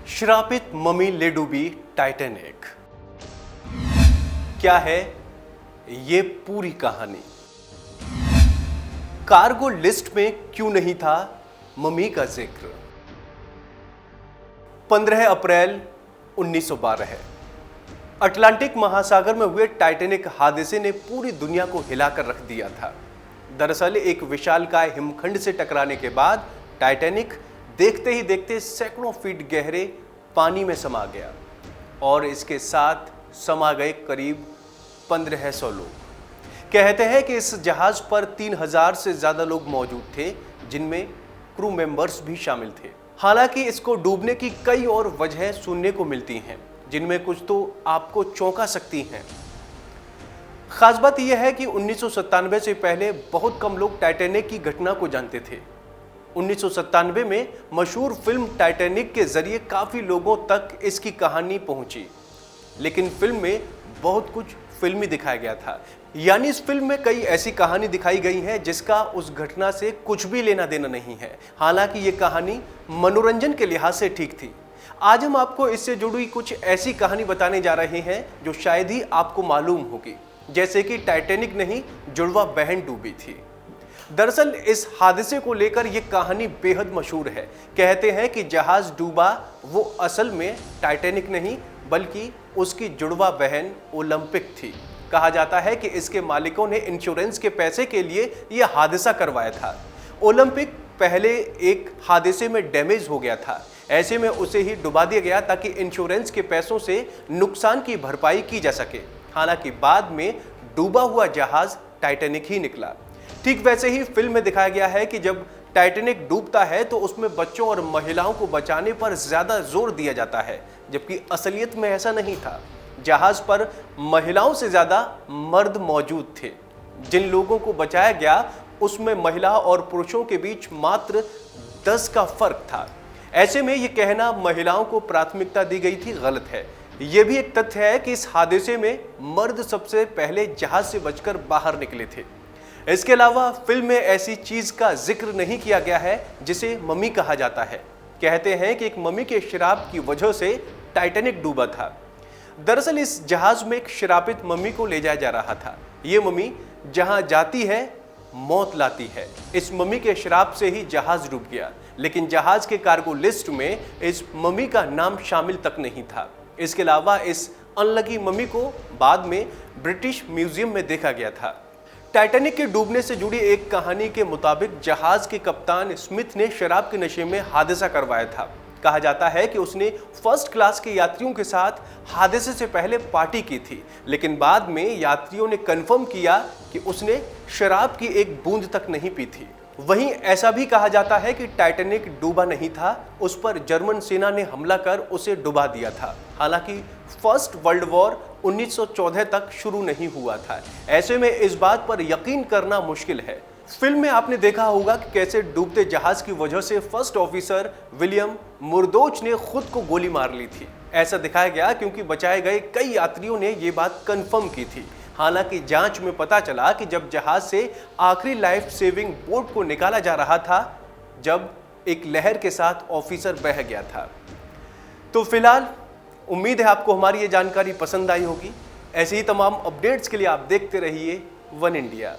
श्रापित मम्मी ले डूबी टाइटैनिक। क्या है ये पूरी कहानी? कार्गो लिस्ट में क्यों नहीं था मम्मी का जिक्र? 15 अप्रैल 1912 अटलांटिक महासागर में हुए टाइटैनिक हादसे ने पूरी दुनिया को हिलाकर रख दिया था। दरअसल एक विशालकाय हिमखंड से टकराने के बाद टाइटैनिक देखते ही देखते सैकड़ों फीट गहरे पानी में समा गया और इसके साथ समा गए करीब 1500 लोग। कहते हैं कि इस जहाज पर 3000 से ज्यादा लोग मौजूद थे, जिनमें क्रू मेंबर्स भी शामिल थे। हालांकि इसको डूबने की कई और वजहें सुनने को मिलती हैं, जिनमें कुछ तो आपको चौंका सकती हैं। खास बात यह है कि 1997 से पहले बहुत कम लोग टाइटैनिक की घटना को जानते थे। 1997 में मशहूर फिल्म टाइटैनिक के जरिए काफी लोगों तक इसकी कहानी पहुंची, लेकिन फिल्म में बहुत कुछ फिल्मी दिखाया गया था। यानी इस फिल्म में कई ऐसी कहानी दिखाई गई है जिसका उस घटना से कुछ भी लेना देना नहीं है। हालांकि ये कहानी मनोरंजन के लिहाज से ठीक थी। आज हम आपको इससे जुड़ी कुछ ऐसी कहानी बताने जा रहे हैं जो शायद ही आपको मालूम होगी, जैसे कि टाइटैनिक नहीं, जुड़वा बहन डूबी थी। दरअसल इस हादसे को लेकर यह कहानी बेहद मशहूर है। कहते हैं कि जहाज डूबा वो असल में टाइटैनिक नहीं बल्कि उसकी जुड़वा बहन ओलंपिक थी। कहा जाता है कि इसके मालिकों ने इंश्योरेंस के पैसे के लिए यह हादसा करवाया था। ओलंपिक पहले एक हादसे में डैमेज हो गया था, ऐसे में उसे ही डुबा दिया गया ताकि इंश्योरेंस के पैसों से नुकसान की भरपाई की जा सके। हालांकि बाद में डूबा हुआ जहाज टाइटैनिक ही निकला। ठीक वैसे ही फिल्म में दिखाया गया है कि जब टाइटैनिक डूबता है तो उसमें बच्चों और महिलाओं को बचाने पर ज्यादा जोर दिया जाता है, जबकि असलियत में ऐसा नहीं था। जहाज पर महिलाओं से ज्यादा मर्द मौजूद थे। जिन लोगों को बचाया गया उसमें महिला और पुरुषों के बीच मात्र 10 का फर्क था। ऐसे में यह कहना महिलाओं को प्राथमिकता दी गई थी गलत है। यह भी एक तथ्य है कि इस हादसे में मर्द सबसे पहले जहाज से बचकर बाहर निकले थे। इसके अलावा फिल्म में ऐसी चीज का जिक्र नहीं किया गया है जिसे मम्मी कहा जाता है। कहते हैं कि एक मम्मी के श्राप की वजह से टाइटैनिक डूबा था। दरअसल इस जहाज में एक श्रापित मम्मी को ले जाया जा रहा था। ये मम्मी जहां जाती है मौत लाती है। इस मम्मी के श्राप से ही जहाज डूब गया, लेकिन जहाज के कार्गो लिस्ट में इस मम्मी का नाम शामिल तक नहीं था। इसके अलावा इस अनलकी मम्मी को बाद में ब्रिटिश म्यूजियम में देखा गया था। टाइटैनिक के डूबने से जुड़ी एक कहानी के मुताबिक जहाज के कप्तान स्मिथ ने शराब के नशे में हादसा करवाया था। कहा जाता है कि उसने फर्स्ट क्लास के यात्रियों के साथ हादसे से पहले पार्टी की थी, लेकिन बाद में यात्रियों ने कंफर्म किया कि उसने शराब की एक बूंद तक नहीं पी थी। वहीं ऐसा भी कहा जाता है कि टाइटैनिक डूबा नहीं था, उस पर जर्मन सेना ने हमला कर उसे डुबा दिया था। हालांकि फर्स्ट वर्ल्ड वॉर 1914 तक शुरू नहीं हुआ था। ऐसे में इस बात पर यकीन करना मुश्किल है। फिल्म में आपने देखा होगा कि कैसे डूबते जहाज की वजह से फर्स्ट ऑफिसर विलियम मुरदोच ने खुद को गोली मार ली थी। ऐसा दिखाया गया क्योंकि बचाए गए कई यात्रियों ने ये बात कंफर्म की थी। हालांकि जांच में पता चला कि जब जहाज से आखिरी लाइफ सेविंग बोट को निकाला जा रहा था, जब एक लहर के साथ ऑफिसर बह गया था। तो फिलहाल उम्मीद है आपको हमारी ये जानकारी पसंद आई होगी। ऐसे ही तमाम अपडेट्स के लिए आप देखते रहिए वन इंडिया।